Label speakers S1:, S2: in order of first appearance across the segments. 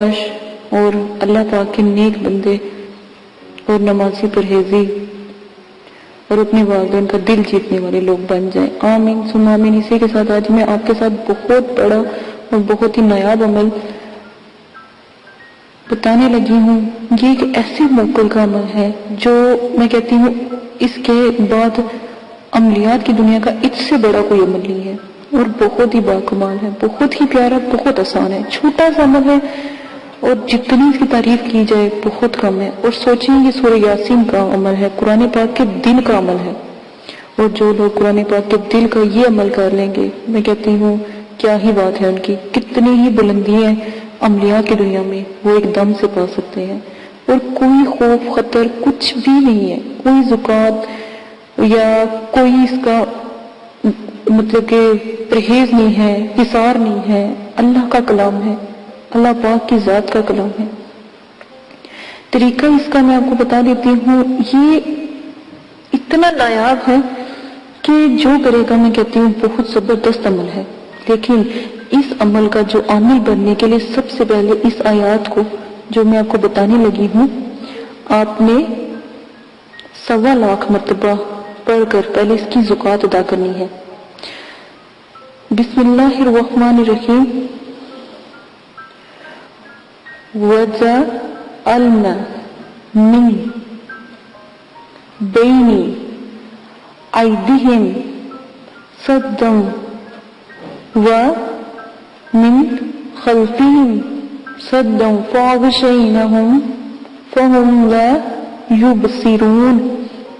S1: اور اللہ پاک کے نیک بندے اور نمازی پرہیزی اور اپنے والدین کا دل جیتنے والے لوگ بن جائیں، آمین ثم آمین۔ اسی کے ساتھ آج میں آپ کے ساتھ بہت بڑا اور بہت ہی نایاب عمل بتانے لگی ہوں۔ یہ ایک ایسے موکل کا عمل ہے جو میں کہتی ہوں اس کے بعد عملیات کی دنیا کا اس سے بڑا کوئی عمل نہیں ہے، اور بہت ہی باکمال ہے، بہت ہی پیارا، بہت آسان ہے، چھوٹا سا عمل ہے اور جتنی اس کی تعریف کی جائے بہت کم ہے۔ اور سوچیں یہ سورہ یاسین کا عمل ہے، قرآن پاک کے دل کا عمل ہے، اور جو لوگ قرآن پاک کے دل کا یہ عمل کر لیں گے میں کہتی ہوں کیا ہی بات ہے ان کی، کتنی ہی بلندیاں عملیات کی دنیا میں وہ ایک دم سے پا سکتے ہیں، اور کوئی خوف خطر کچھ بھی نہیں ہے، کوئی زکوٰۃ یا کوئی اس کا مطلب کہ پرہیز نہیں ہے، حصار نہیں ہے، اللہ کا کلام ہے، اللہ پاک کی ذات کا کلام ہے۔ طریقہ اس کا میں آپ کو بتا دیتی ہوں، یہ اتنا نایاب ہے کہ جو کرے گا میں کہتی ہوں بہت زبردست عمل ہے، لیکن اس عمل کا جو عامل بننے کے لیے سب سے پہلے اس آیات کو جو میں آپ کو بتانے لگی ہوں آپ نے 1.25 لاکھ مرتبہ پڑھ کر پہلے اس کی زکوٰۃ ادا کرنی ہے۔ بسم اللہ الرحمن الرحیم۔ وَجَعَلْنَا مِن بَيْنِ أَيْدِيهِمْ سَدًّا وَمِن خَلْفِهِمْ سَدًّا فَأَغْشَيْنَاهُمْ فَهُمْ لَا يُبْصِرُونَ۔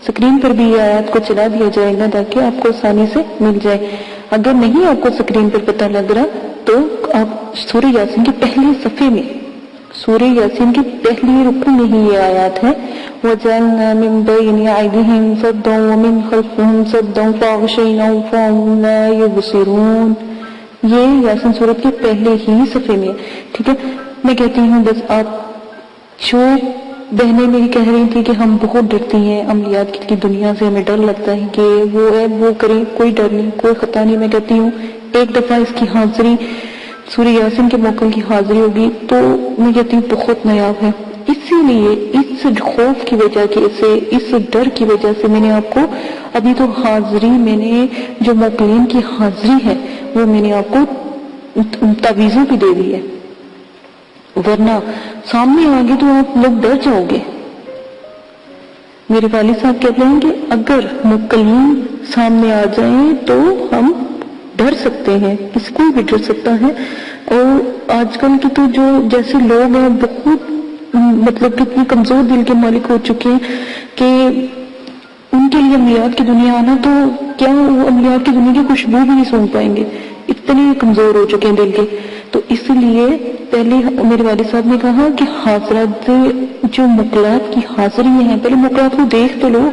S1: سکرین پر بھی یہ آیات کو چلا دیا جائے گا تاکہ آپ کو آسانی سے مل جائے۔ اگر نہیں آپ کو سکرین پر پتہ لگ رہا تو آپ سورہ یاسین کے پہلے صفحے میں، سورہ یاسین کی پہلی رکو میں ہی یہ آیات ہے، وَجَعَلْنَا مِن بَيْنِ أَيْدِيهِمْ سَدًّا وَمِن خَلْفِهِمْ سَدًّا فَأَغْشَيْنَاهُمْ فَهُمْ لَا يُبْصِرُونَ۔ یہ یاسین سورت کے پہلے ہی صفحے میں ہے، ٹھیک ہے۔ میں کہتی ہوں بس آپ جو بہنیں میری کہہ رہی تھی کہ ہم بہت ڈرتی ہیں عملیات کی دنیا سے، ہمیں ڈر لگتا ہے کہ وہ ہے وہ کریں، کوئی ڈر نہیں، کوئی خطا نہیں۔ میں کہتی ہوں ایک دفعہ اس کی حاضری سورہ یاسین کے موکل کی حاضری ہوگی تو میں کہتی ہوں بہت نایاب ہے۔ اسی لیے اس خوف کی وجہ سے، اس ڈر کی وجہ سے میں نے آپ کو ابھی تو حاضری، میں نے جو موکلین کی حاضری ہے وہ میں نے آپ کو تعویذوں بھی دے دی ہے، ورنہ سامنے آگے تو آپ لوگ ڈر جاؤ گے۔ میرے والد صاحب کہتے ہیں کہ اگر موکلین سامنے آ جائیں تو ہم ڈر سکتے ہیں، کسی کو بھی ڈر سکتا ہے۔ اور آج کل کی تو جو جیسے لوگ ہیں بہت مطلب کتنے کمزور دل کے مالک ہو چکے ہیں کہ ان کے لیے عملیات کی دنیا آنا تو کیا وہ عملیات کی دنیا کی خوشبو بھی نہیں سونگ پائیں گے، اتنے کمزور ہو چکے ہیں دل کے۔ تو اس لیے پہلے میرے والد صاحب نے کہا کہ حاضرات جو مقلات کی حاضری ہیں پہلے مقلات کو دیکھ تو لو،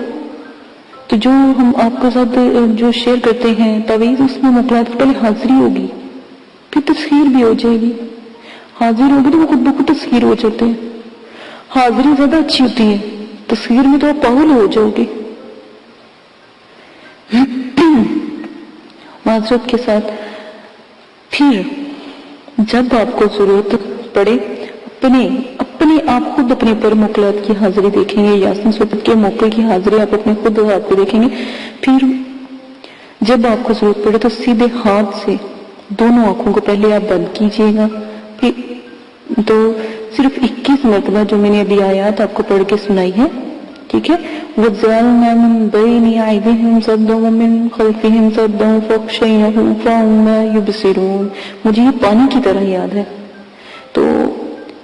S1: تو جو ہم آپ کے ساتھ جو شیئر کرتے ہیں تعویذ اس میں مقلات کی پہلے حاضری ہوگی، پھر تسخیر بھی ہو جائے گی۔ حاضر ہوگی تو وہ خود بخود تسخیر ہو جاتے ہیں، حاضری زیادہ اچھی ہوتی ہے، تسخیر میں تو آپ پاگل ہو جاؤ گے۔ معذرت کے ساتھ پھر جب آپ کو ضرورت پڑے اپنے آپ خود اپنے پر موکلات کی حاضری دیکھیں گے، یاسین سورت کے موکل کی حاضری آپ اپنے خود ہاتھ پہ دیکھیں گے۔ پھر جب آپ کو ضرورت پڑے تو سیدھے ہاتھ سے دونوں آنکھوں کو پہلے آپ بند کیجئے گا، پھر تو صرف 21 مرتبہ جو میں نے ابھی آیات آپ کو پڑھ کے سنائی ہے، ٹھیک ہے۔ وَجَعَلْنَا مِن بَيْنِ أَيْدِيهِمْ سَدًّا وَمِن خَلْفِهِمْ سَدًّا فَأَغْشَيْنَاهُمْ فَهُمْ لَا يُبْصِرُونَ۔ مجھے یہ پانی کی طرح یاد ہے، تو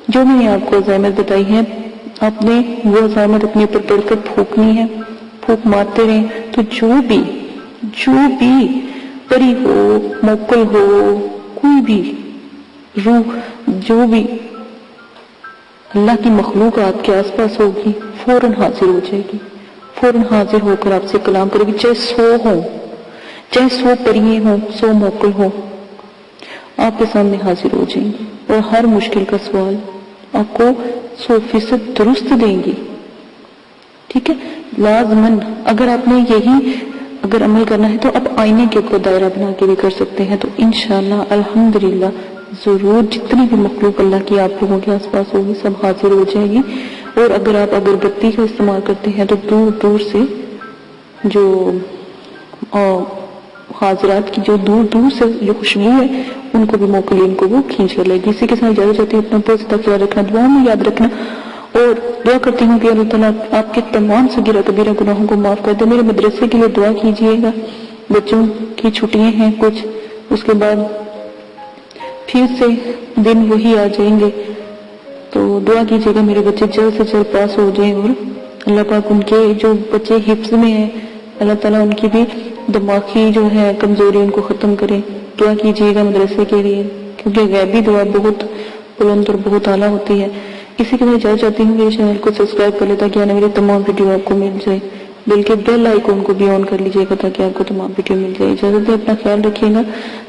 S1: جو میں نے آپ کو عزائمت بتائی ہے آپ نے وہ عزائمت اپنے اوپر پڑھ کر پھونکنی ہے، پھونک مارتے رہیں، تو جو بھی پری ہو، موکل ہو، کوئی بھی روح جو بھی اللہ کی مخلوق آپ کے آس پاس ہوگی فوراً حاضر ہو جائے گی، فوراً حاضر ہو کر آپ سے کلام کرے گی، چاہے 100 ہوں، چاہے 100 پریے ہوں، 100 موکل ہوں، آپ کے سامنے حاضر ہو جائیں گی اور ہر مشکل کا سوال آپ کو 100% درست دیں گی، ٹھیک ہے۔ لازماً اگر آپ نے اگر عمل کرنا ہے تو آپ آئینے کے کو دائرہ بنا کے بھی کر سکتے ہیں، تو انشاءاللہ الحمدللہ ضرور جتنی بھی مخلوق اللہ کی آپ لوگوں کے آس پاس ہوگی سب حاضر ہو جائے گی. اور اگر آپ اگربتی کا استعمال کرتے ہیں تو دور دور سے جو حاضرات کی جو دور دور سے جو خوشبو ہے ان کو بھی موکلین کو وہ کھینچ کر لے گی. اسی کے ساتھ اجازت چاہتی ہوں. اپنا بہت زیادہ خیال رکھنا, دعا میں یاد رکھنا, اور دعا کرتی ہوں کہ اللہ تعالیٰ آپ کے تمام صغیرہ کبیرہ گناہوں کو معاف کر دے. میرے مدرسے کے لیے دعا کیجیے گا. بچوں کی چھٹیاں ہیں کچھ, اس کے بعد پھر سے دن وہی آ جائیں گے, تو دعا کیجیے گا میرے بچے جلد سے جلد پاس ہو جائیں. اور اللہ پاک ان کے جو بچے حفظ میں ہیں اللہ تعالیٰ ان کی بھی دماغی جو ہے کمزوری ان کو ختم کرے. دعا کیجیے گا مدرسے کے لیے, کیونکہ غیبی دعا بہت بلند اور بہت اعلیٰ ہوتی ہے. اسی کے ساتھ چاہتی ہوں کہ اس چینل کو سبسکرائب کر لے تاکہ آنے والی تمام ویڈیو آپ کو مل جائے, بلکہ بیل آئیکن کو بھی آن کر لیجیے گا تاکہ آپ کو تمام ویڈیو مل جائے. اجازت ہے, اپنا خیال رکھیے گا.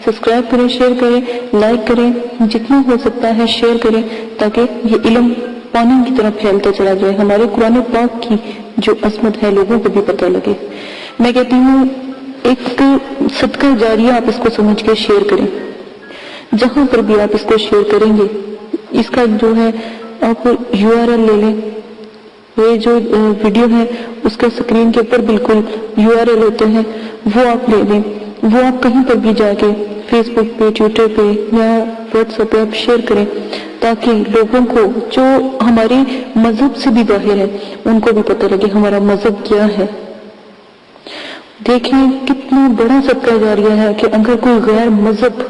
S1: سبسکرائب کریں, شیئر کریں, لائک کریں, جتنا ہو سکتا ہے شیئر کریں تاکہ یہ علم پانی کی طرح پھیلتا چلا جائے. ہمارے قرآن پاک کی جو عظمت ہے لوگوں کو بھی پتہ لگے. میں کہتی ہوں ایک صدقہ جاریہ آپ اس کو سمجھ کے شیئر کریں. جہاں پر بھی آپ اس کو شیئر کریں گے, اس کا جو ہے آپ URL لے لیں. یہ جو ویڈیو ہے اس کے سکرین کے اوپر بالکل URL ہوتے ہیں, وہ آپ لے لیں. وہ آپ کہیں پر بھی جا کے فیس بک پہ, ٹویٹر پہ یا واٹس ایپ پہ آپ شیئر کریں تاکہ لوگوں کو جو ہمارے مذہب سے بھی باہر ہے ان کو بھی پتہ لگے ہمارا مذہب کیا ہے. دیکھیں کتنا بڑا صدقہ جاریہ ہے کہ اگر کوئی غیر مذہب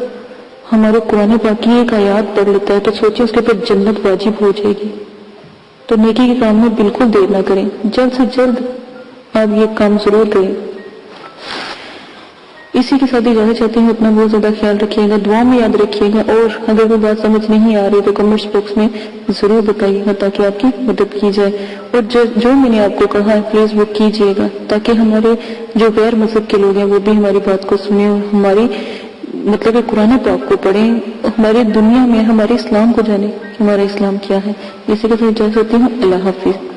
S1: ہمارے قرآن پاک کی ایک آیات پڑھ لیتا ہے تو سوچیں اس کے اوپر جنت واجب ہو جائے گی. تو نیکی کے کام میں بالکل دیر نہ کریں, جلد سے جلد آپ یہ کام ضرور کریں. اسی کے ساتھ اجازت چاہتی ہوں. اپنا بہت زیادہ خیال رکھیے گا, دعا میں یاد رکھیے گا, اور اگر کوئی بات سمجھ نہیں آ رہی تو کمنٹس باکس میں ضرور بتائیے گا تاکہ آپ کی مدد کی جائے. اور جو میں نے آپ کو کہا ہے پلیز وہ کیجیے گا تاکہ ہمارے جو غیر مذہب کے لوگ ہیں وہ بھی ہماری بات کو سنیں اور ہماری مطلب قرآن پاک کو پڑھیں, ہماری دنیا میں ہمارے اسلام کو جانیں کہ ہمارا اسلام کیا ہے. اسی کے ساتھ اجازت چاہتی ہوں. اللہ حافظ.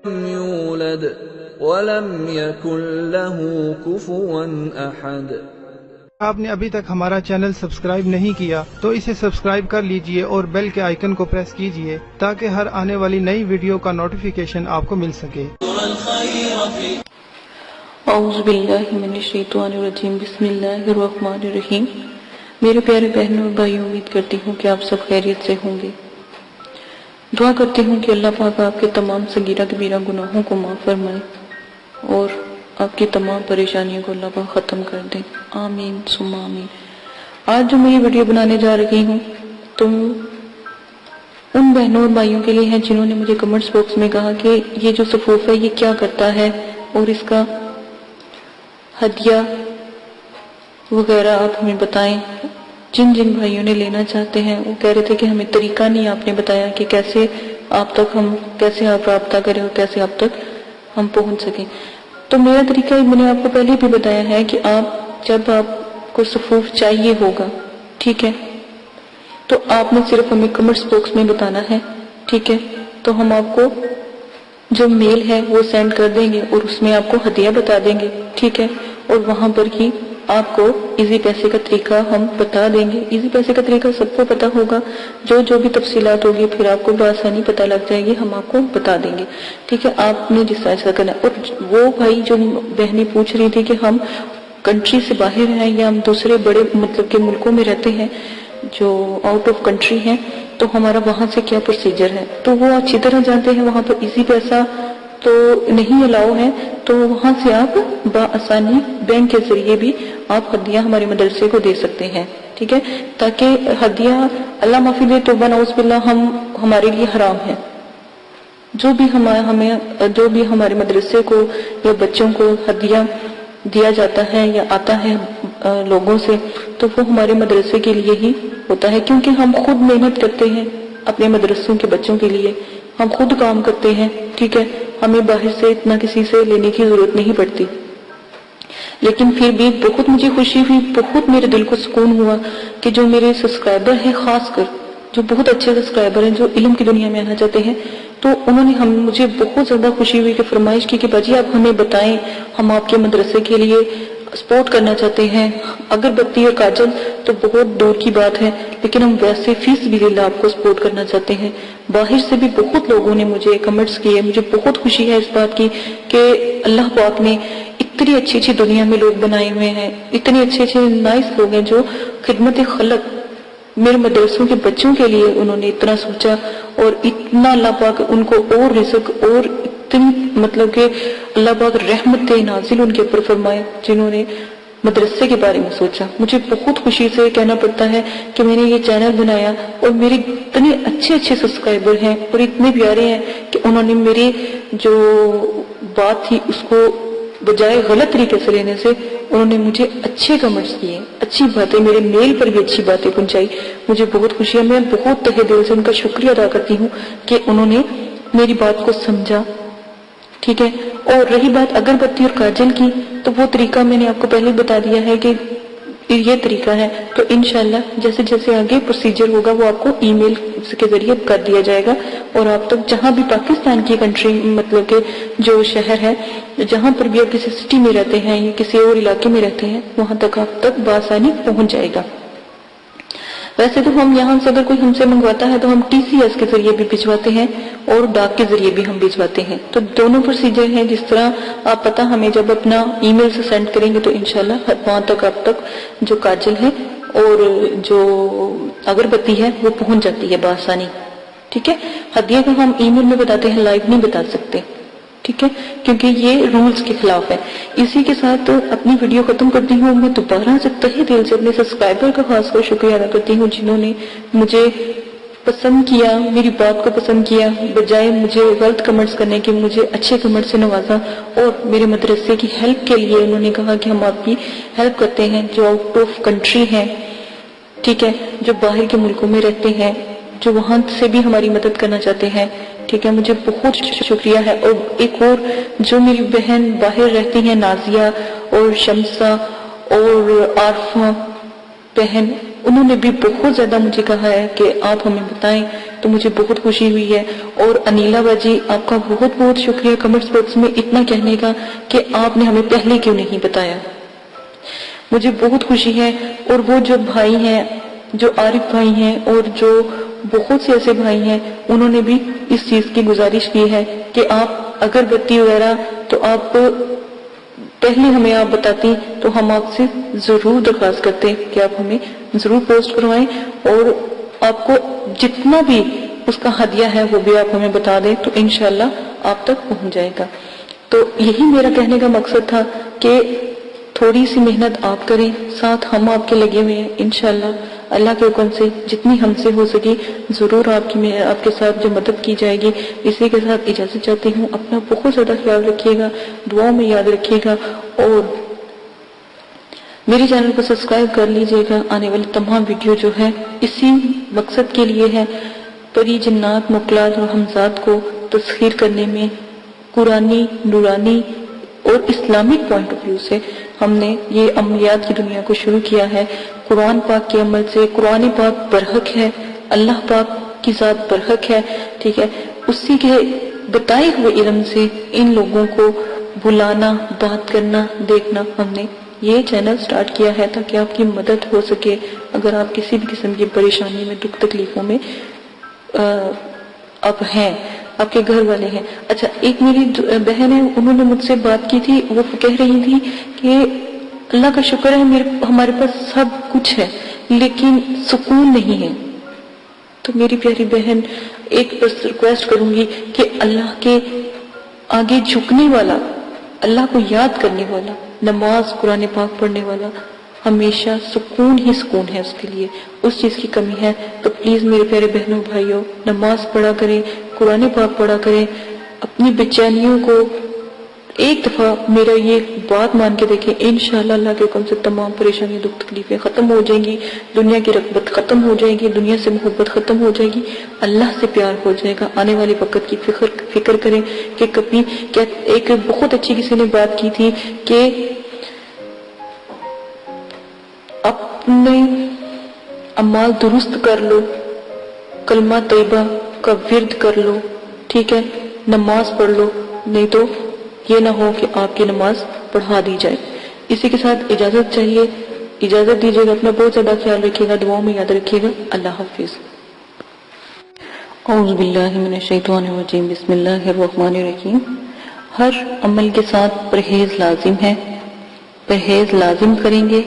S2: يولد ولم يكن له كفوا أحد.
S3: آپ نے ابھی تک ہمارا چینل سبسکرائب نہیں کیا تو اسے سبسکرائب کر لیجئے اور بیل کے آئیکن کو پریس کیجئے تاکہ ہر آنے والی نئی ویڈیو کا نوٹیفیکیشن آپ کو مل سکے.
S1: اعوذ باللہ من الشیطان الرجیم. بسم اللہ الرحمن الرحیم. میرے پیارے بہنوں اور بھائیوں, امید کرتی ہوں کہ آپ سب خیریت سے ہوں گے. دعا کرتی ہوں کہ اللہ پاک آپ کے تمام صغیرہ کبیرہ گناہوں کو معاف فرمائے اور آپ کی تمام پریشانیوں کو اللہ پاک ختم کر دیں. آمین ثم آمین. آج جو میں یہ ویڈیو بنانے جا رہی ہوں تو ان بہنوں اور بھائیوں کے لیے ہے جنہوں نے مجھے کمنٹس باکس میں کہا کہ یہ جو صفوف ہے یہ کیا کرتا ہے اور اس کا ہدیہ وغیرہ آپ ہمیں بتائیں. جن بھائیوں نے لینا چاہتے ہیں وہ کہہ رہے تھے کہ ہمیں طریقہ نہیں آپ نے بتایا کہ کیسے آپ رابطہ کریں اور کیسے آپ تک ہم پہنچ سکیں. تو میرا طریقہ میں نے آپ کو پہلے بھی بتایا ہے کہ جب آپ کو صفوف چاہیے ہوگا, ٹھیک ہے, تو آپ نے صرف ہمیں کمنٹس باکس میں بتانا ہے, ٹھیک ہے, تو ہم آپ کو جو میل ہے وہ سینڈ کر دیں گے اور اس میں آپ کو ہدیہ بتا دیں گے, ٹھیک ہے, اور وہاں پر ہی آپ کو ایزی پیسے کا طریقہ ہم بتا دیں گے. ایزی پیسے کا طریقہ سب کو پتا ہوگا, جو بھی تفصیلات ہوگی پھر آپ کو بآسانی پتہ لگ جائے گی, ہم آپ کو بتا دیں گے, ٹھیک ہے. آپ نے جس طرح سے کرنا ہے. اور وہ بھائی جو بہنیں پوچھ رہی تھی کہ ہم کنٹری سے باہر ہیں یا ہم دوسرے بڑے مطلب کہ ملکوں میں رہتے ہیں جو آؤٹ آف کنٹری ہیں، تو ہمارا وہاں سے کیا پروسیجر ہے، تو وہ اچھی طرح جانتے ہیں. وہاں پر ایزی پیسہ تو نہیں الاؤ ہے، تو وہاں سے آپ بآسانی بینک کے ذریعے بھی آپ ہدیہ ہمارے مدرسے کو دے سکتے ہیں. ٹھیک ہے، تاکہ ہدیہ اللہ معافی دے توبہ نعوذ باللہ ہمارے لیے حرام ہے. جو بھی ہمارے مدرسے کو یا بچوں کو ہدیہ دیا جاتا ہے یا آتا ہے لوگوں سے، تو وہ ہمارے مدرسے کے لیے ہی ہوتا ہے، کیونکہ ہم خود محنت کرتے ہیں اپنے مدرسوں کے بچوں کے لیے، ہم خود کام کرتے ہیں. ٹھیک ہے، ہمیں باہر سے اتنا کسی سے لینے کی ضرورت نہیں پڑتی. لیکن پھر بھی بہت مجھے خوشی ہوئی، بہت میرے دل کو سکون ہوا کہ جو میرے سبسکرائبر ہیں، خاص کر جو بہت اچھے سبسکرائبر ہیں جو علم کی دنیا میں آنا چاہتے ہیں، تو انہوں نے مجھے بہت زیادہ خوشی ہوئی کہ فرمائش کی کہ باجی آپ ہمیں بتائیں، ہم آپ کے مدرسے کے لیے سپورٹ کرنا چاہتے ہیں. اگربتی اور کاجل تو بہت دور کی بات ہے، لیکن ہم ویسے فی سبیل اللہ آپ کو سپورٹ کرنا چاہتے ہیں. باہر سے بھی بہت لوگوں نے مجھے کمنٹس کیے. مجھے بہت خوشی ہے اس بات کی کہ اللہ پاک نے اتنی اچھی اچھی دنیا میں لوگ بنائے ہوئے ہیں، اتنے اچھے اچھے نائس لوگ ہیں جو خدمت خلق میرے مدرسوں کے بچوں کے لیے انہوں نے اتنا سوچا، اور اتنا اللہ پاک ان کو اور رزق اور اتنی مطلب کہ اللہ پاک رحمت نازل ان کے اوپر فرمائے جنہوں نے مدرسے کے بارے میں سوچا. مجھے بہت خوشی سے کہنا پڑتا ہے کہ میں نے یہ چینل بنایا اور میرے اتنے اچھے اچھے سبسکرائبر ہیں اور اتنے پیارے ہیں کہ انہوں نے میری جو بات تھی اس کو بجائے غلط طریقے سے لینے سے انہوں نے مجھے اچھے کمنٹس کیے، اچھی باتیں، میرے میل پر بھی اچھی باتیں پہنچائی. مجھے بہت خوشی ہے، میں بہت تہہ دل سے ان کا شکریہ ادا کرتی ہوں کہ انہوں نے میری بات کو سمجھا. ٹھیک ہے، اور رہی بات اگربتی اور کاجل کی، تو وہ طریقہ میں نے آپ کو پہلے بتا دیا ہے کہ یہ طریقہ ہے. تو انشاءاللہ جیسے جیسے آگے پروسیجر ہوگا وہ آپ کو ای میل کے ذریعے کر دیا جائے گا، اور آپ تک جہاں بھی پاکستان کی کنٹری مطلب کہ جو شہر ہے، جہاں پر بھی آپ کسی سٹی میں رہتے ہیں یا کسی اور علاقے میں رہتے ہیں، وہاں تک آپ تک بآسانی پہنچ جائے گا. ویسے تو ہم یہاں سے اگر کوئی ہم سے منگواتا ہے تو ہم ٹی سی ایس کے ذریعے بھی بھجواتے ہیں اور ڈاک کے ذریعے بھی ہم بھجواتے ہیں. تو دونوں پروسیجر ہیں. جس طرح آپ پتہ ہمیں جب اپنا ای میل سے سینڈ کریں گے تو انشاءاللہ وہاں تک آپ تک جو کاجل ہے اور جو اگربتی ہے وہ پہنچ جاتی ہے بآسانی. ٹھیک ہے، ہدیہ کو ہم ای میل میں بتاتے ہیں، لائیو نہیں بتا سکتے. ٹھیک ہے، کیونکہ یہ رولز کے خلاف ہے. اسی کے ساتھ اپنی ویڈیو ختم کرتی ہوں. میں دوبارہ سے تہہ دل سے اپنے سبسکرائبر کا خاص کر شکریہ ادا کرتی ہوں جنہوں نے مجھے پسند کیا، میری بات کو پسند کیا، بجائے مجھے غلط کمنٹس کرنے کے مجھے اچھے کمنٹ سے نوازا، اور میرے مدرسے کی ہیلپ کے لیے انہوں نے کہا کہ ہم آپ کی ہیلپ کرتے ہیں جو آؤٹ آف کنٹری ہیں. ٹھیک ہے، جو باہر کے ملکوں میں رہتے ہیں، جو وہاں سے بھی ہماری مدد کرنا چاہتے ہیں. ٹھیک ہے، مجھے بہت شکریہ ہے. اور ایک اور جو میری بہن باہر رہتی ہیں، نازیہ اور شمسہ اور عارفہ بہن، انہوں نے بھی بہت زیادہ مجھے کہا ہے کہ آپ ہمیں بتائیں، تو مجھے بہت خوشی ہوئی ہے. اور انیلا باجی، آپ کا بہت بہت شکریہ کمنٹس باکس میں اتنا کہنے کا کہ آپ نے ہمیں پہلے کیوں نہیں بتایا. مجھے بہت خوشی ہے. اور وہ جو بھائی ہیں، جو عارف بھائی ہیں اور جو بہت سے ایسے بھائی ہیں، انہوں نے بھی اس چیز کی گزارش کی ہے کہ آپ اگربتی وغیرہ تو آپ پہلے ہمیں آپ بتاتی تو ہم آپ سے ضرور درخواست کرتے کہ آپ ہمیں ضرور پوسٹ کروائیں، اور آپ کو جتنا بھی اس کا ہدیہ ہے وہ بھی آپ ہمیں بتا دیں تو انشاءاللہ آپ تک پہنچ جائے گا. تو یہی میرا کہنے کا مقصد تھا کہ تھوڑی سی محنت آپ کریں، ساتھ ہم آپ کے لگے ہوئے ہیں. انشاءاللہ اللہ کے حکم سے جتنی ہم سے ہو سکی ضرور آپ کے ساتھ جو مدد کی جائے گی. اسی کے ساتھ اجازت چاہتی ہوں. اپنا بہت زیادہ خیال رکھیے گا، دعاؤں میں یاد رکھیے گا، اور میرے چینل کو سبسکرائب کر لیجئے گا. آنے والی تمام ویڈیو جو ہے اسی مقصد کے لیے ہے، پری جنات مخلوقات اور ہمزاد کو تسخیر کرنے میں قرآنی، نورانی اور اسلامک پوائنٹ آف ویو سے ہم نے یہ عملیات کی دنیا کو شروع کیا ہے. قرآن پاک کے عمل سے قرآن پاک برحق ہے، اللہ پاک کی ذات برحق ہے. ٹھیک ہے، اسی کے بتائے ہوئے علم سے ان لوگوں کو بلانا، بات کرنا، دیکھنا، ہم نے یہ چینل سٹارٹ کیا ہے تاکہ آپ کی مدد ہو سکے. اگر آپ کسی بھی قسم کی پریشانی میں، دکھ تکلیفوں میں آپ ہیں، آپ کے گھر والے ہیں. اچھا، ایک میری بہن ہے، انہوں نے مجھ سے بات کی تھی. وہ کہہ رہی تھی کہ اللہ کا شکر ہے ہمارے پاس سب کچھ ہے لیکن سکون نہیں ہے. تو میری پیاری بہن ایک بس ریکویسٹ کروں گی کہ اللہ کے آگے جھکنے والا، اللہ کو یاد کرنے والا، نماز قرآن پاک پڑھنے والا ہمیشہ سکون ہی سکون ہے اس کے لیے. اس چیز کی کمی ہے تو پلیز میرے پیارے بہنوں بھائیوں نماز پڑھا کریں، قرآن پاک پڑھا کریں. اپنی بے چینیوں کو ایک دفعہ میرا یہ بات مان کے دیکھیں، انشاءاللہ اللہ کے حکم سے تمام پریشانیاں دکھ تکلیفیں ختم ہو جائیں گی، دنیا کی رغبت ختم ہو جائے گی، دنیا سے محبت ختم ہو جائے گی، اللہ سے پیار ہو جائے گا. آنے والے وقت کی فکر کریں کہ کبھی کیا. ایک بہت اچھی کسی نے بات کی تھی کہ اپنے اعمال درست کر لو، کلمہ طیبہ کا ورد کر لو، ٹھیک ہے، نماز پڑھ لو، نہیں تو یہ نہ ہو کہ آپ کی نماز پڑھا دی جائے. اسی کے ساتھ اجازت چاہیے، اجازت دیجیے گا. اپنا بہت زیادہ خیال رکھیے گا، دعاؤں میں یاد رکھیے گا. اللہ حافظ. اعوذ باللہ من الشیطان الرجیم، بسم اللہ الرحمن الرحیم. ہر عمل کے ساتھ پرہیز لازم ہے، پرہیز لازم کریں گے.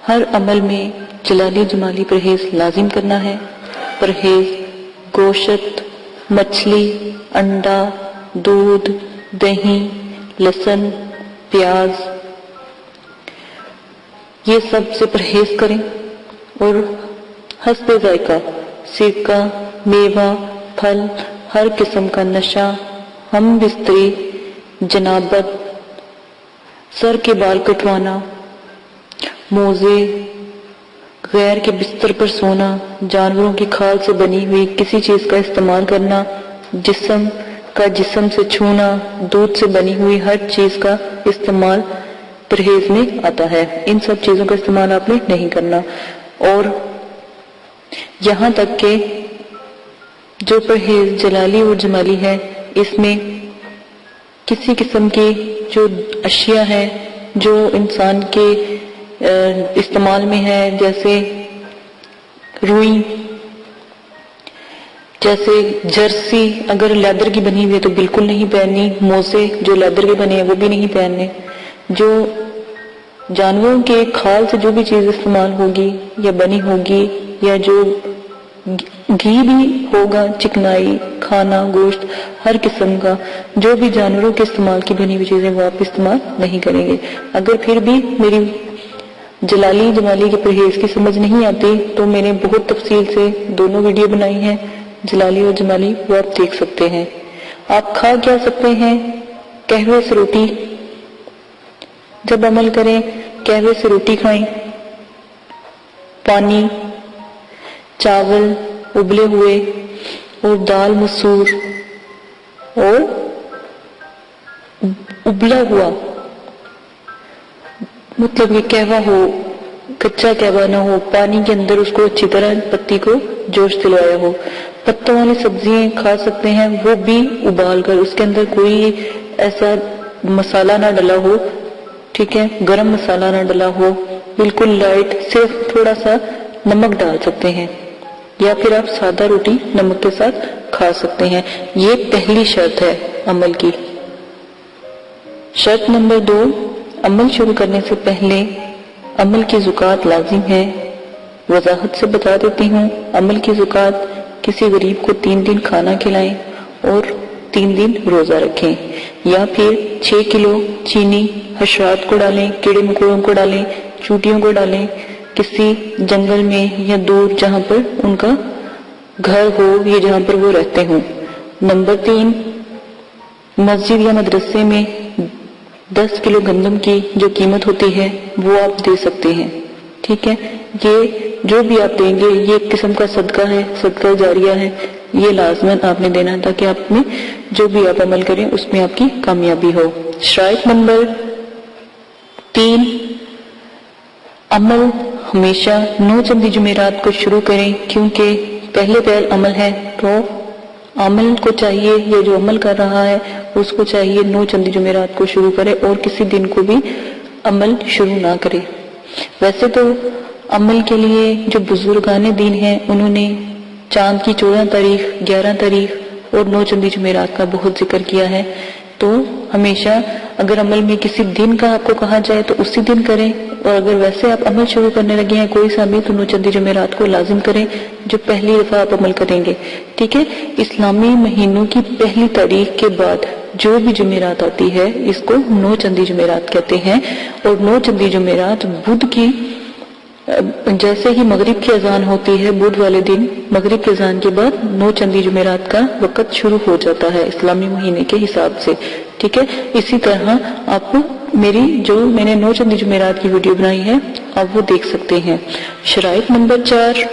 S1: ہر عمل میں جلالی جمالی پرہیز لازم کرنا ہے. پرہیز گوشت، مچھلی، انڈا، دودھ، دہی، لہسن، پیاز، یہ سب سے پرہیز کریں. اور حسب ذائقہ سرکہ، میوہ، پھل، ہر قسم کا نشہ، ہم بستری، جنابت، سر کے بال کٹوانا، موزے، غیر کے بستر پر سونا، جانوروں کی کھال سے بنی ہوئی کسی چیز کا استعمال کرنا، جسم کا جسم سے چھونا، دودھ سے بنی ہوئی ہر چیز کا استعمال پرہیز میں آتا ہے. ان سب چیزوں کا استعمال آپ نے نہیں کرنا. اور یہاں تک کہ جو پرہیز جلالی اور جمالی ہے اس میں کسی قسم کی جو اشیاء ہیں جو انسان کے استعمال میں ہے، جیسے روئی، جیسے جرسی اگر لیدر کی بنی ہوئی ہے تو بالکل نہیں پہننی. موزے جو لیدر کے بنے ہیں وہ بھی نہیں پہننے. جو جانوروں کے کھال سے جو بھی چیز استعمال ہوگی یا بنی ہوگی، یا جو گھی بھی ہوگا، چکنائی، کھانا، گوشت، ہر قسم کا جو بھی جانوروں کے استعمال کی بنی ہوئی چیزیں وہ آپ استعمال نہیں کریں گے. اگر پھر بھی میری جلالی جمالی کے پرہیز کی سمجھ نہیں آتی تو میں نے بہت تفصیل سے دونوں ویڈیو بنائی ہیں، جلالی اور جمالی، وہ آپ دیکھ سکتے ہیں. آپ کھا کیا سکتے ہیں؟ قہوے سے روٹی. جب عمل کریں قہوے سے روٹی کھائیں، پانی، چاول ابلے ہوئے اور دال مسور اور ابلا ہوا، مطلب کہ قہوہ ہو، کچا قہوہ نہ ہو، پانی کے اندر اس کو اچھی طرح پتی کو جوش دلوایا ہو. پتوں والی سبزیاں کھا سکتے ہیں، وہ بھی ابال کر، اس کے اندر کوئی ایسا مسالہ نہ ڈلا ہو، ٹھیک ہے، گرم مسالہ نہ ڈلا ہو، بالکل لائٹ، صرف تھوڑا سا نمک ڈال سکتے ہیں، یا پھر آپ سادہ روٹی نمک کے ساتھ کھا سکتے ہیں. یہ پہلی شرط ہے عمل کی. شرط نمبر 2، عمل شروع کرنے سے پہلے عمل کی زکوٰۃ لازم ہے. وضاحت سے بتا دیتی ہوں، عمل کی زکوٰۃ کسی غریب کو 3 دن کھانا کھلائیں اور 3 دن روزہ رکھیں، یا پھر 6 کلو چینی حشرات کو ڈالیں، کیڑے مکوڑوں کو ڈالیں، چوٹیوں کو ڈالیں، کسی جنگل میں یا دور جہاں پر ان کا گھر ہو یا جہاں پر وہ رہتے ہوں. نمبر 3، مسجد یا مدرسے میں 10 کلو گندم کی جو قیمت ہوتی ہے وہ آپ دے سکتے ہیں، ٹھیک ہے. یہ جو بھی آپ دیں گے یہ ایک قسم کا صدقہ ہے، صدقہ جاریہ ہے، یہ لازماً آپ نے دینا تاکہ آپ میں جو بھی آپ عمل کریں اس میں آپ کی کامیابی ہو. شرائط نمبر 3، عمل ہمیشہ 9 چندی جمعرات کو شروع کریں، کیونکہ پہلے پہل عمل ہے تو عمل کو چاہیے، یہ جو عمل کر رہا ہے اس کو چاہیے 9 چندی جمعرات کو شروع کرے اور کسی دن کو بھی عمل شروع نہ کرے. ویسے تو عمل کے لیے جو بزرگان دین ہیں انہوں نے چاند کی 14 تاریخ، 11 تاریخ اور 9 چندی جمعرات کا بہت ذکر کیا ہے، تو ہمیشہ اگر عمل میں کسی دن کا آپ کو کہا جائے تو اسی دن کریں، اور اگر ویسے آپ عمل شروع کرنے لگے ہیں کوئی سا بھی تو نوچندی جمعرات کو لازم کریں جو پہلی دفعہ آپ عمل کریں گے، ٹھیک ہے۔ اسلامی مہینوں کی پہلی تاریخ کے بعد جو بھی جمعرات آتی ہے اس کو نوچندی جمعرات کہتے ہیں، اور نوچندی جمعرات بدھ کی جیسے ہی مغرب کی اذان ہوتی ہے بدھ والے دن مغرب کی اذان کے بعد نوچندی جمعرات کا وقت شروع ہو جاتا ہے اسلامی مہینے کے حساب سے، ٹھیک ہے۔ اسی طرح آپ میری جو میں نے نوچندی جمعرات کی ویڈیو بنائی ہے آپ وہ دیکھ سکتے ہیں۔ شرائط نمبر 4،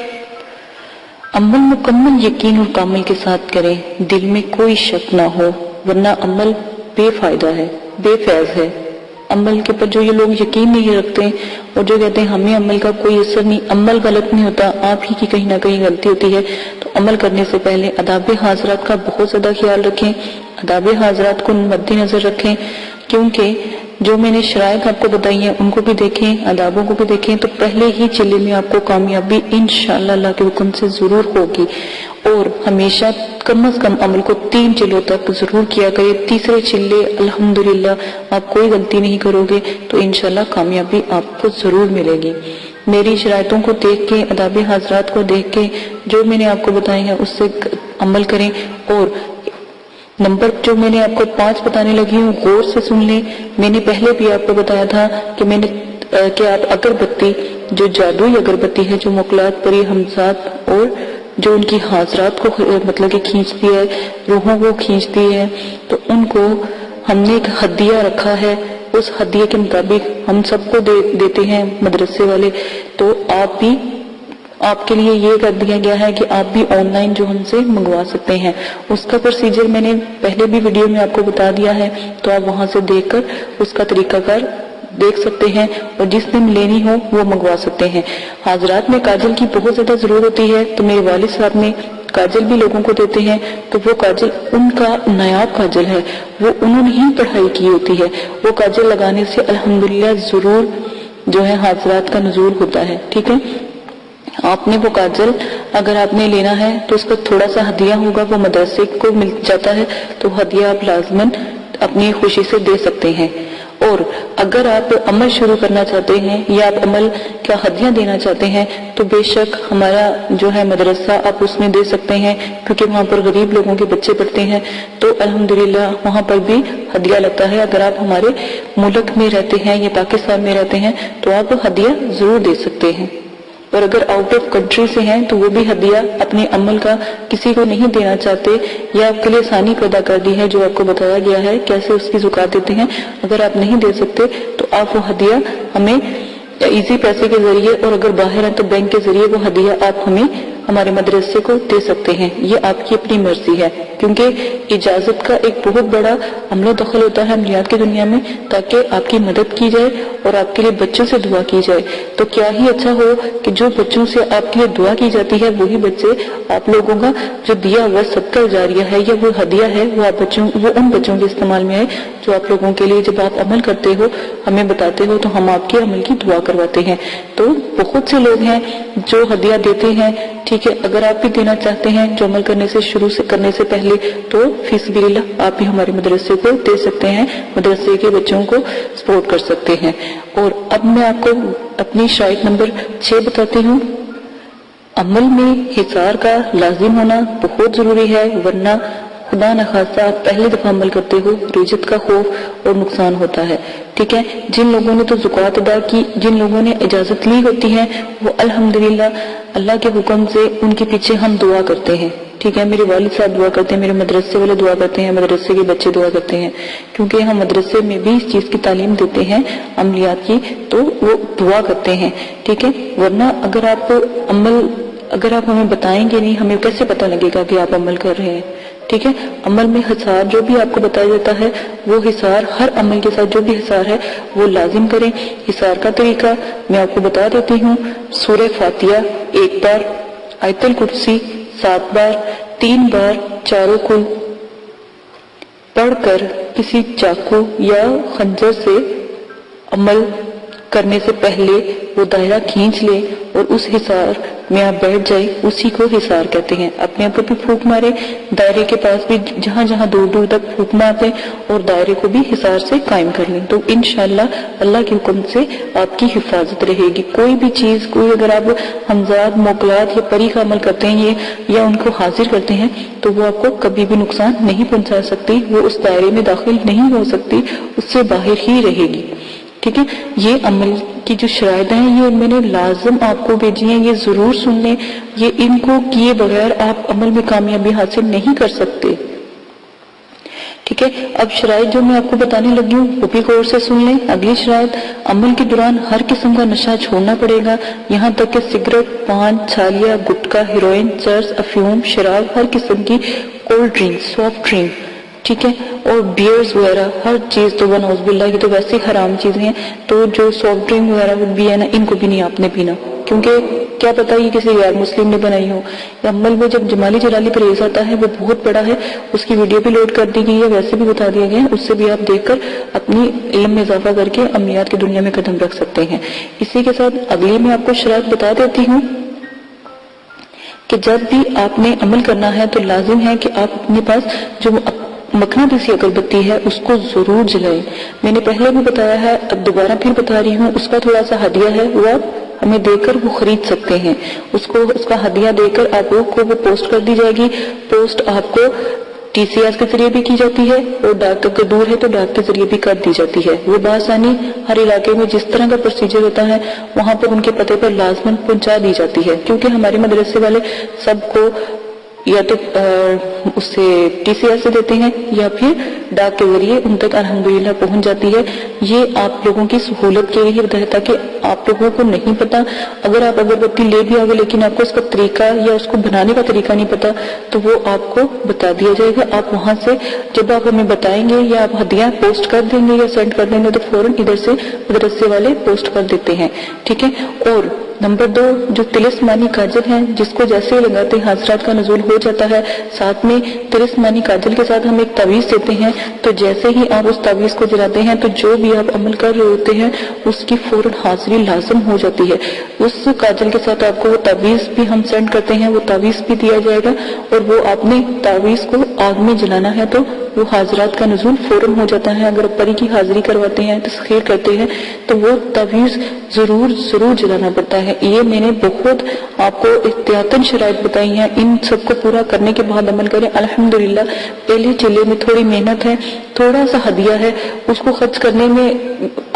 S1: عمل مکمل یقین اور کامل کے ساتھ کریں، دل میں کوئی شک نہ ہو، ورنہ عمل بے فائدہ ہے، بے فیض ہے۔ عمل کے پر جو یہ لوگ یقین نہیں رکھتے اور جو کہتے ہیں ہمیں عمل کا کوئی اثر نہیں، عمل غلط نہیں ہوتا، آپ ہی کی کہیں نہ کہیں غلطی ہوتی ہے، تو عمل کرنے سے پہلے آداب حاضرات کا بہت زیادہ خیال رکھیں، آداب حاضرات کو مد نظر رکھیں، کیونکہ جو میں نے شرائط آپ کو بتائی ہیں ان کو بھی دیکھیں، آدابوں کو بھی دیکھیں، تو پہلے ہی چلے میں آپ کو کامیابی انشاءاللہ اللہ کے حکم سے ضرور ہوگی۔ اور ہمیشہ کم از کم عمل کو 3 چلوں تک ضرور کیا کرے، تیسرے چلے الحمدللہ آپ کوئی غلطی نہیں کرو گے تو انشاءاللہ کامیابی آپ کو ضرور ملے گی۔ میری شرائطوں کو دیکھ کے، آداب حاضرات کو دیکھ کے جو میں نے آپ کو بتائے ہیں اس سے عمل کریں، اور نمبر جو میں نے آپ کو 5 بتانے لگی ہوں غور سے سن لیں۔ میں نے پہلے بھی آپ کو بتایا تھا کہ آپ اگربتی جو جادوئی اگربتی ہے جو مقلات پری ہمزات اور جو ان کی حاضرات کو مطلب کہ کھینچتی ہے، روحوں کو کھینچتی ہے، تو ان کو ہم نے ایک ہدیہ رکھا ہے، اس ہدیے کے مطابق ہم سب کو دیتے ہیں مدرسے والے، تو آپ کے لیے یہ کر دیا گیا ہے کہ آپ بھی آن لائن جو ہم سے منگوا سکتے ہیں۔ اس کا پروسیجر میں نے پہلے بھی ویڈیو میں آپ کو بتا دیا ہے، تو آپ وہاں سے دیکھ کر اس کا طریقہ کار دیکھ سکتے ہیں اور جس دن لینی ہو وہ منگوا سکتے ہیں۔ حاضرات میں کاجل کی بہت زیادہ ضرورت ہوتی ہے، تو میرے والد صاحب نے کاجل بھی لوگوں کو دیتے ہیں، تو وہ کاجل ان کا نایاب کاجل ہے، وہ انہوں نے ہی پڑھائی کی ہوتی ہے، وہ کاجل لگانے سے الحمدللہ ضرور جو ہے حاضرات کا نزول ہوتا ہے، ٹھیک ہے۔ آپ نے وہ کاجل اگر آپ نے لینا ہے تو اس کا تھوڑا سا ہدیہ ہوگا، وہ مدرسے کو مل جاتا ہے، تو ہدیہ آپ لازماً اپنی خوشی سے دے سکتے ہیں۔ اور اگر آپ عمل شروع کرنا چاہتے ہیں یا آپ عمل کا ہدیہ دینا چاہتے ہیں تو بے شک ہمارا جو ہے مدرسہ آپ اس میں دے سکتے ہیں، کیونکہ وہاں پر غریب لوگوں کے بچے پڑھتے ہیں، تو الحمدللہ وہاں پر بھی ہدیہ لگتا ہے۔ اگر آپ ہمارے ملک میں رہتے ہیں یا پاکستان میں رہتے ہیں تو آپ ہدیہ ضرور دے سکتے ہیں، اور اگر آؤٹ آف کنٹری سے ہیں تو وہ بھی ہدیہ اپنے عمل کا کسی کو نہیں دینا چاہتے یا آپ کے لیے آسانی پیدا کر دی ہے جو آپ کو بتایا گیا ہے کیسے اس کی زکات دیتے ہیں، اگر آپ نہیں دے سکتے تو آپ وہ ہدیہ ہمیں ایزی پیسے کے ذریعے، اور اگر باہر ہیں تو بینک کے ذریعے وہ ہدیہ آپ ہمیں ہمارے مدرسے کو دے سکتے ہیں۔ یہ آپ کی اپنی مرضی ہے، کیونکہ اجازت کا ایک بہت بڑا عمل و دخل ہوتا ہے عملیات کی دنیا میں، تاکہ آپ کی مدد کی جائے اور آپ کے لیے بچوں سے دعا کی جائے۔ تو کیا ہی اچھا ہو کہ جو بچوں سے آپ کے لیے دعا کی جاتی ہے وہی بچے آپ لوگوں کا جو دیا ہوا صدقہ جاریہ ہے یا وہ ہدیہ ہے وہ ان بچوں کے استعمال میں آئے جو آپ لوگوں کے لیے جب آپ عمل کرتے ہو ہمیں بتاتے ہو تو ہم آپ کے عمل کی دعا کرواتے ہیں۔ تو بہت سے لوگ ہیں جو ہدیہ دیتے ہیں، ٹھیک ہے۔ اگر آپ بھی دینا چاہتے ہیں جو عمل کرنے سے پہلے تو فی سبیل اللہ آپ بھی ہمارے مدرسے کو دے سکتے ہیں، مدرسے کے بچوں کو سپورٹ کر سکتے ہیں۔ اور اب میں آپ کو اپنی شرائط نمبر 6 بتاتی ہوں۔ عمل میں حصار کا لازم ہونا بہت ضروری ہے، ورنہ خدا نخواستہ آپ پہلی دفعہ عمل کرتے ہو رجت کا خوف اور نقصان ہوتا ہے، ٹھیک ہے۔ جن لوگوں نے تو زکوٰۃ ادا کی، جن لوگوں نے اجازت لی ہوتی ہے وہ الحمدللہ اللہ کے حکم سے ان کے پیچھے ہم دعا کرتے ہیں، ٹھیک ہے۔ میرے والد صاحب دعا کرتے ہیں، میرے مدرسے والے دعا کرتے ہیں، مدرسے کے بچے دعا کرتے ہیں، کیونکہ ہم مدرسے میں بھی اس چیز کی تعلیم دیتے ہیں عملیات کی، تو وہ دعا کرتے ہیں، ٹھیک ہے۔ ورنہ اگر آپ ہمیں بتائیں گے نہیں ہمیں کیسے پتہ لگے گا کہ آپ عمل کر رہے ہیں، ٹھیک ہے۔ عمل میں حصار جو بھی آپ کو بتایا جاتا ہے وہ حصار ہر عمل کے ساتھ جو بھی حصار ہے وہ لازم کریں۔ حصار کا طریقہ میں آپ کو بتا دیتی ہوں۔ سورہ فاتحہ 1 بار، آیت الکرسی 7 بار، 3 بار چاروں کل پڑھ کر کسی چاقو یا خنجر سے عمل کرنے سے پہلے وہ دائرہ کھینچ لے اور اس حصار میں آپ بیٹھ جائے، اسی کو حصار کہتے ہیں۔ اپنے آپ کو بھی پھونک مارے، دائرے کے پاس بھی جہاں جہاں دور دور تک پھونک مار دیں اور دائرے کو بھی حصار سے قائم کر لیں، تو انشاءاللہ اللہ کے حکم سے آپ کی حفاظت رہے گی۔ کوئی بھی چیز، کوئی اگر آپ ہمزاد، موکلات یا پری کا عمل کرتے ہیں یا ان کو حاضر کرتے ہیں تو وہ آپ کو کبھی بھی نقصان نہیں پہنچا سکتی، وہ اس دائرے میں داخل نہیں ہو سکتی، اس سے باہر ہی رہے گی۔ ٹھیک ہے، یہ عمل کی جو شرائط ہیں یہ میں نے لازم آپ کو بھیجی ہیں، یہ ضرور سن لیں، یہ ان کو کیے بغیر آپ عمل میں کامیابی حاصل نہیں کر سکتے۔ ٹھیک ہے، اب شرائط جو میں آپ کو بتانے لگی ہوں وہ بھی غور سے سن لیں۔ اگلی شرائط، عمل کے دوران ہر قسم کا نشہ چھوڑنا پڑے گا، یہاں تک کہ سگریٹ، پان، چھالیا، گٹکا، ہیروئن، چرس، افیون، شراب، ہر قسم کی کولڈ ڈرنک، سافٹ ڈرنک، ٹھیک ہے، اور بیئرز وغیرہ، ہر چیز تو نعوذ باللہ کی تو ویسے ہرام چیزیں ہیں، تو جو سافٹ ڈرنک وغیرہ بھی ہے نا، ان کو بھی نہیں آپ نے پینا، کیونکہ کیا پتہ یہ کسی غیر مسلم نے بنائی ہو۔ عمل میں جب جمالی جلالی پرہیز آتا ہے وہ بہت بڑا ہے، اس کی ویڈیو بھی لوڈ کر دی گئی ہے، ویسے بھی بتا دیا گیا ہے، اس سے بھی آپ دیکھ کر اپنی علم میں اضافہ کر کے عملیات کی دنیا میں قدم رکھ سکتے ہیں۔ اسی کے ساتھ اگلی میں آپ کو شرائط بتا دیتی ہوں کہ جب بھی آپ نے عمل کرنا ہے تو لازم ہے کہ آپ اپنے پاس جو مقناطیسی اگربتی ہے اس کو ضرور جلائیں۔ میں نے پہلے بھی بتایا ہے، اب دوبارہ پھر بتا رہی ہوں، اس کا تھوڑا سا ہدیہ ہے، وہ آپ ہمیں دے کر وہ خرید سکتے ہیں، اس کا ہدیہ دے کر آپ لوگ کو وہ پوسٹ کر دی جائے گی۔ پوسٹ آپ کو ٹی سی ایس کے ذریعے بھی کی جاتی ہے اور ڈاک تک دور ہے تو ڈاک کے ذریعے بھی کر دی جاتی ہے۔ وہ بآسانی ہر علاقے میں جس طرح کا پروسیجر ہوتا ہے وہاں پر ان کے پتے پر لازماً پہنچا دی جاتی ہے، کیونکہ ہمارے مدرسے والے سب کو یا تو اس سے ٹی سی ایس سے دیتے ہیں یا پھر ڈاک کے ذریعے ان تک الحمدللہ پہنچ جاتی ہے۔ یہ آپ لوگوں کی سہولت کے لیے بتایا تاکہ آپ لوگوں کو نہیں پتا، اگر آپ اگربتی لے بھی آگے لیکن آپ کو اس کا طریقہ یا اس کو بنانے کا طریقہ نہیں پتا تو وہ آپ کو بتا دیا جائے گا۔ آپ وہاں سے جب آپ ہمیں بتائیں گے یا آپ ہدیہ پوسٹ کر دیں گے یا سینڈ کر دیں گے تو فوراً ادھر سے مدرسے والے پوسٹ کر دیتے ہیں، ٹھیک ہے۔ اور نمبر 2، جو تلسمانی کاجل ہیں جس کو جیسے لگاتے ہیں حضرات کا نزول ہو جاتا ہے، ساتھ میں تلسمانی کاجل کے ساتھ ہم ایک تعویذ دیتے ہیں، تو جیسے ہی آپ اس تعویذ کو جلاتے ہیں تو جو بھی آپ عمل کر رہے ہوتے ہیں اس کی فوراً حاضری لازم ہو جاتی ہے۔ اس کاجل کے ساتھ آپ کو وہ تعویذ بھی ہم سینڈ کرتے ہیں، وہ تعویذ بھی دیا جائے گا، اور وہ آپ نے تعویذ کو آگ میں جلانا ہے تو وہ حاضرات کا نزول فوراً ہو جاتا ہے۔ اگر پری کی حاضری کرواتے ہیں، تسخیر کرتے ہیں تو وہ تعویذ ضرور جلانا پڑتا ہے۔ یہ میں نے بہت آپ کو احتیاطاً شرائط بتائی ہیں، ان سب کو پورا کرنے کے بعد عمل کریں۔ الحمدللہ پہلے چلے میں تھوڑی محنت ہے، تھوڑا سا ہدیہ ہے، اس کو خرچ کرنے میں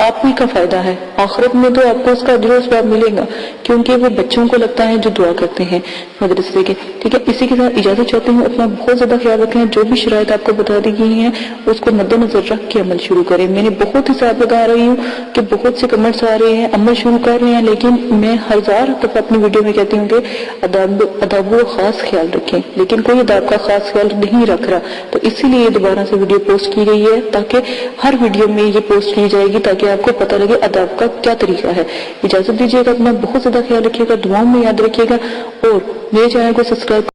S1: آپ ہی کا فائدہ ہے، آخرت میں تو آپ کو اس کا اجر و ثواب ملے گا، کیونکہ وہ بچوں کو لگتا ہے جو دعا کرتے ہیں مدرسے کے، ٹھیک ہے۔ اسی کے ساتھ اجازت چاہتی ہوں، اپنا بہت زیادہ خیال رکھیں، جو بھی شرائط آپ کو بتا دی گئی ہیں اس کو مد نظر رکھ کے عمل شروع کریں۔ میں نے بہت حساب لگا رہی ہوں کہ بہت سے کمنٹس آ رہے ہیں، عمل شروع کر رہے ہیں، لیکن میں 1000 دفعہ اپنی ویڈیو میں کہتی ہوں کہ اداب و خاص خیال رکھیں، لیکن کوئی اداب کا خاص خیال نہیں رکھ رہا، تو اسی لیے دوبارہ سے ویڈیو پوسٹ کی گئی ہے تاکہ ہر ویڈیو میں یہ پوسٹ کی جائے گی تاکہ آپ کو پتہ لگے اداب کا کیا طریقہ ہے۔ اجازت دیجیے گا، اپنا بہت زیادہ خیال رکھیے گا، دعاؤں میں یاد رکھیے گا، اور میرے چینل کو سبسکرائب